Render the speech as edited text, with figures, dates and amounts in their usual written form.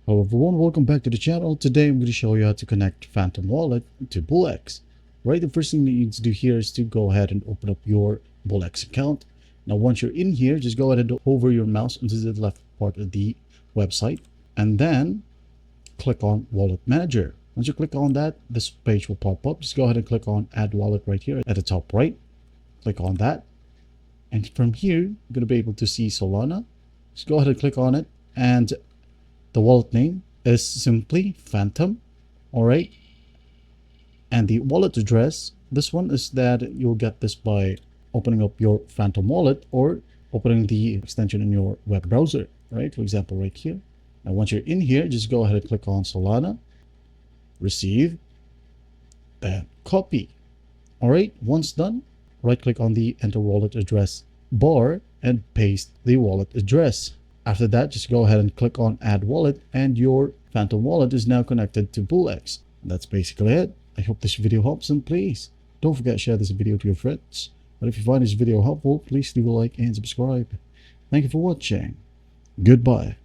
Hello everyone, welcome back to the channel. Today I'm going to show you how to connect Phantom Wallet to Bullx. Right, the first thing that you need to do here is to go ahead and open up your Bullx account. Now once you're in here, just go ahead and hover your mouse into the left part of the website and then click on Wallet Manager. Once you click on that, this page will pop up. Just go ahead and click on Add Wallet right here at the top right. Click on that. And from here, you're going to be able to see Solana. Just go ahead and click on it, and the wallet name is simply Phantom. All right. And the wallet address, this one is that you'll get this by opening up your Phantom wallet or opening the extension in your web browser, right? For example, right here. Now, once you're in here, just go ahead and click on Solana, receive, then copy. All right. Once done, right click on the enter wallet address bar and paste the wallet address. After that, just go ahead and click on add wallet and your Phantom wallet is now connected to Bullx. That's basically it. I hope this video helps, and please don't forget to share this video to your friends. But if you find this video helpful, please leave a like and subscribe. Thank you for watching. Goodbye.